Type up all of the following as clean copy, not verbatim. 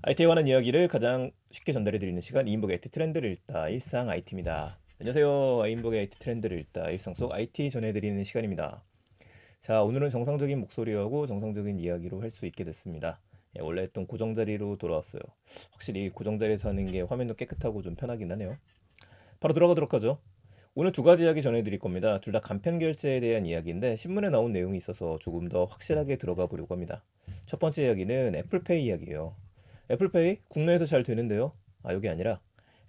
IT에 관한 이야기를 가장 쉽게 전달해드리는 시간 이인복의 IT 트렌드를 읽다 일상 IT입니다. 안녕하세요. 이인복의 IT 트렌드를 읽다 일상 속 IT 전해드리는 시간입니다. 자, 오늘은 정상적인 목소리하고 정상적인 이야기로 할 수 있게 됐습니다. 예, 원래 했던 고정자리로 돌아왔어요. 확실히 고정자리에서 하는 게 화면도 깨끗하고 좀 편하긴 하네요. 바로 들어가도록 하죠. 오늘 두 가지 이야기 전해드릴 겁니다. 둘 다 간편 결제에 대한 이야기인데 신문에 나온 내용이 있어서 조금 더 확실하게 들어가 보려고 합니다. 첫 번째 이야기는 애플페이 이야기예요. 애플페이 국내에서 잘 되는데요. 아, 여기 아니라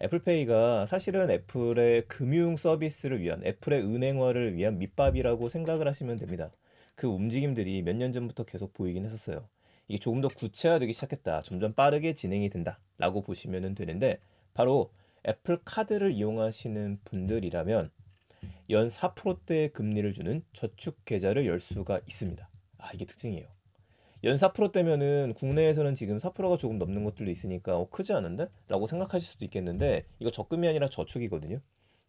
애플페이가 사실은 애플의 금융 서비스를 위한 애플의 은행화를 위한 밑밥이라고 생각을 하시면 됩니다. 그 움직임들이 몇 년 전부터 계속 보이긴 했었어요. 이게 조금 더 구체화되기 시작했다. 점점 빠르게 진행이 된다라고 보시면 되는데 바로 애플 카드를 이용하시는 분들이라면 연 4%대의 금리를 주는 저축 계좌를 열 수가 있습니다. 아, 이게 특징이에요. 연 4%대면은 국내에서는 지금 4%가 조금 넘는 것들도 있으니까 크지 않은데? 라고 생각하실 수도 있겠는데 이거 적금이 아니라 저축이거든요.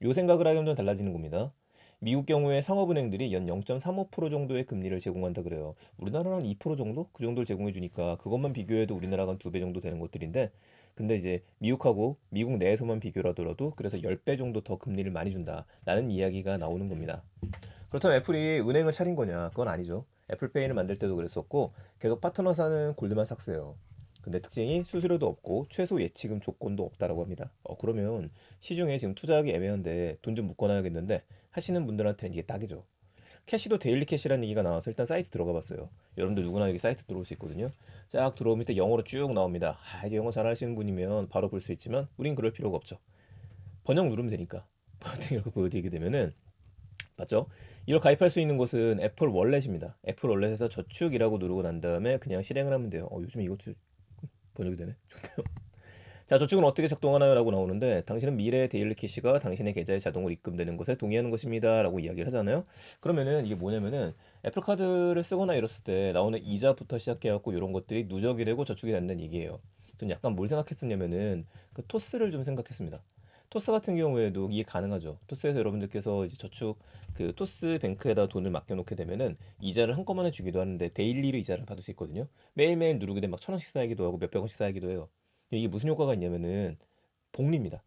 요 생각을 하면 좀 달라지는 겁니다. 미국 경우에 상업은행들이 연 0.35% 정도의 금리를 제공한다 그래요. 우리나라는 2% 정도? 그 정도를 제공해 주니까 그것만 비교해도 우리나라가 한 2배 정도 되는 것들인데 근데 이제 미국하고 미국 내에서만 비교를 하더라도 그래서 10배 정도 더 금리를 많이 준다라는 이야기가 나오는 겁니다. 그렇다면 애플이 은행을 차린 거냐? 그건 아니죠. 애플페이를 만들 때도 그랬었고 계속 파트너사는 골드만삭스예요. 근데 특징이 수수료도 없고 최소 예치금 조건도 없다라고 합니다. 그러면 시중에 지금 투자하기 애매한데 돈 좀 묶어놔야겠는데 하시는 분들한테는 이게 딱이죠. 캐시도 데일리 캐시라는 얘기가 나와서 일단 사이트 들어가 봤어요. 여러분들 누구나 여기 사이트 들어올 수 있거든요. 쫙 들어오면 밑에 영어로 쭉 나옵니다. 이게 영어 잘하시는 분이면 바로 볼 수 있지만 우린 그럴 필요가 없죠. 번역 누르면 되니까. 번역 이렇게 보여드리게 되면은 맞죠? 이걸 가입할 수 있는 곳은 애플 월렛입니다. 애플 월렛에서 저축이라고 누르고 난 다음에 그냥 실행을 하면 돼요. 요즘 이것도 번역이 되네. 좋네요. 자, 저축은 어떻게 작동하나요? 라고 나오는데 당신은 미래의 데일리 캐시가 당신의 계좌에 자동으로 입금되는 것에 동의하는 것입니다. 라고 이야기를 하잖아요. 그러면은 이게 뭐냐면은 애플 카드를 쓰거나 이랬을 때 나오는 이자부터 시작해갖고 이런 것들이 누적이 되고 저축이 된다는 얘기예요. 전 약간 뭘 생각했었냐면은 그 토스를 좀 생각했습니다. 토스 같은 경우에도 이게 가능하죠. 토스에서 여러분들께서 이제 저축 그 토스 뱅크에다 돈을 맡겨놓게 되면은 이자를 한꺼번에 주기도 하는데 데일리로 이자를 받을 수 있거든요. 매일매일 누르게 되면 막 1,000원씩 쌓이기도 하고 몇백 원씩 쌓이기도 해요. 이게 무슨 효과가 있냐면은 복리입니다.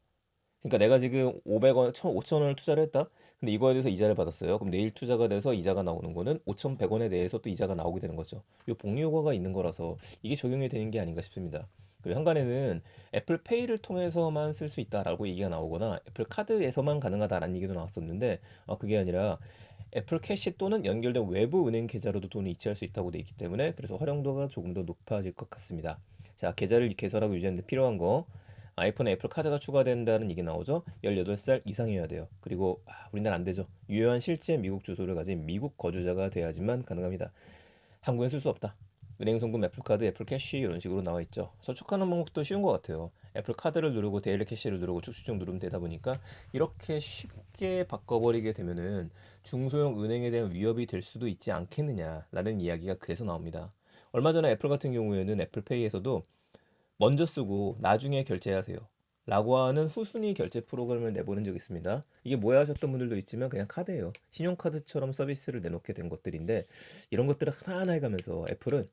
그러니까 내가 지금 500원, 5,000원을 투자를 했다. 근데 이거에 대해서 이자를 받았어요. 그럼 내일 투자가 돼서 이자가 나오는 거는 5,100원에 대해서 또 이자가 나오게 되는 거죠. 이 복리 효과가 있는 거라서 이게 적용이 되는 게 아닌가 싶습니다. 그리고 한간에는 애플 페이를 통해서만 쓸 수 있다라고 얘기가 나오거나 애플 카드에서만 가능하다라는 얘기도 나왔었는데 그게 아니라 애플 캐시 또는 연결된 외부 은행 계좌로도 돈을 이체할 수 있다고 돼 있기 때문에 그래서 활용도가 조금 더 높아질 것 같습니다. 자, 계좌를 개설하고 유지하는 데 필요한 거 아이폰에 애플 카드가 추가된다는 얘기 나오죠. 18살 이상이어야 돼요. 그리고 우리나라 안 되죠. 유효한 실제 미국 주소를 가진 미국 거주자가 돼야지만 가능합니다. 한국엔 쓸 수 없다. 은행 송금, 애플카드, 애플캐시 이런 식으로 나와 있죠. 저축하는 방법도 쉬운 것 같아요. 애플카드를 누르고 데일리 캐시를 누르고 쭉쭉쭉 누르면 되다 보니까 이렇게 쉽게 바꿔버리게 되면은 중소형 은행에 대한 위협이 될 수도 있지 않겠느냐라는 이야기가 그래서 나옵니다. 얼마 전에 애플 같은 경우에는 애플페이에서도 먼저 쓰고 나중에 결제하세요. 라고 하는 후순위 결제 프로그램을 내보낸 적이 있습니다. 이게 뭐야 하셨던 분들도 있지만 그냥 카드예요. 신용카드처럼 서비스를 내놓게 된 것들인데 이런 것들을 하나하나 해가면서 애플은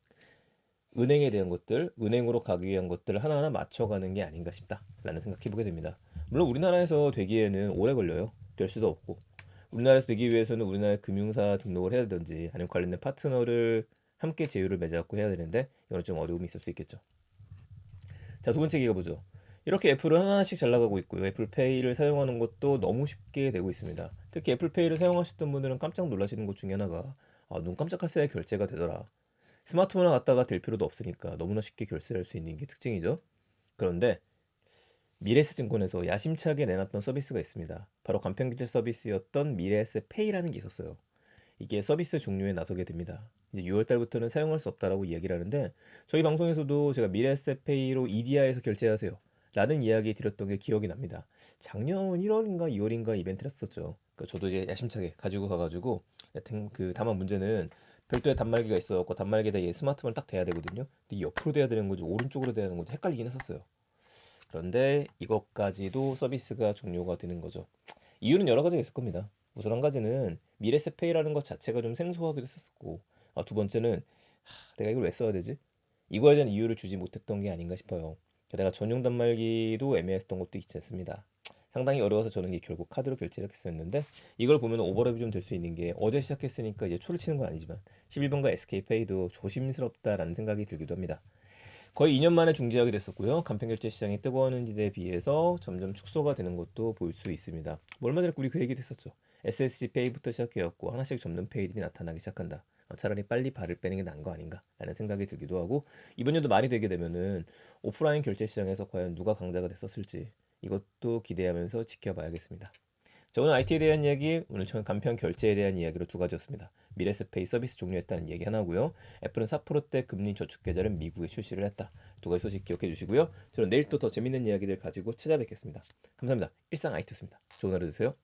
은행에 대한 것들, 은행으로 가기 위한 것들을 하나하나 맞춰가는 게 아닌가 싶다라는 생각해보게 됩니다. 물론 우리나라에서 되기에는 오래 걸려요. 될 수도 없고. 우리나라에서 되기 위해서는 우리나라의 금융사 등록을 해야 되든지 아니면 관련된 파트너를 함께 제휴를 맺어갖고 해야 되는데 이건 좀 어려움이 있을 수 있겠죠. 자, 두 번째 기가 보죠. 이렇게 애플은 하나씩 잘 나가고 있고요. 애플페이를 사용하는 것도 너무 쉽게 되고 있습니다. 특히 애플페이를 사용하셨던 분들은 깜짝 놀라시는 것 중에 하나가 눈 깜짝할 새에 결제가 되더라. 스마트폰을 갖다가 될 필요도 없으니까 너무나 쉽게 결제할 수 있는 게 특징이죠. 그런데 미래에셋증권에서 야심차게 내놨던 서비스가 있습니다. 바로 간편결제 서비스였던 미래에셋페이라는 게 있었어요. 이게 서비스 종료에 나서게 됩니다. 이제 6월 달부터는 사용할 수 없다라고 이야기를 하는데 저희 방송에서도 제가 미래에셋페이로 이디야에서 결제하세요 라는 이야기 드렸던 게 기억이 납니다. 작년 1월인가 2월인가 이벤트를 했었죠. 그러니까 저도 이제 야심차게 가지고 가가지고 여튼 다만 문제는 별도의 단말기가 있어갖고 단말기에다 얘 스마트폰을 딱 대야 되거든요. 근데 옆으로 대야 되는 건지 오른쪽으로 대야 되는 건지 헷갈리긴 했었어요. 그런데 이것까지도 서비스가 종료가 되는 거죠. 이유는 여러 가지가 있을 겁니다. 우선 한 가지는 미래세페이라는 것 자체가 좀 생소하기도 했었고 두 번째는 내가 이걸 왜 써야 되지? 이거에 대한 이유를 주지 못했던 게 아닌가 싶어요. 게다가 전용 단말기도 애매했던 것도 있지 않습니다. 상당히 어려워서 저는 이 결국 카드로 결제를 했었는데 이걸 보면 오버랩이 좀 될 수 있는 게 어제 시작했으니까 이제 초를 치는 건 아니지만 11번과 SK페이도 조심스럽다라는 생각이 들기도 합니다. 거의 2년 만에 중지하게 됐었고요. 간편결제 시장이 뜨거워하는 지대에 비해서 점점 축소가 되는 것도 볼 수 있습니다. 뭐 얼마 전에 우리 그 얘기도 했었죠. SSC페이부터 시작해왔고 하나씩 접는 페이들이 나타나기 시작한다. 차라리 빨리 발을 빼는 게 나은 거 아닌가 라는 생각이 들기도 하고 이번 연도 말이 되게 되면은 오프라인 결제 시장에서 과연 누가 강자가 됐었을지 이것도 기대하면서 지켜봐야겠습니다. 자, 오늘 IT에 대한 이야기, 오늘 처음 간편 결제에 대한 이야기로 두 가지였습니다. 미래세페이 서비스 종료했다는 얘기 하나고요. 애플은 4%대 금리 저축 계좌를 미국에 출시를 했다. 두 가지 소식 기억해 주시고요. 저는 내일 또 더 재밌는 이야기들 가지고 찾아뵙겠습니다. 감사합니다. 일상 IT였습니다. 좋은 하루 되세요.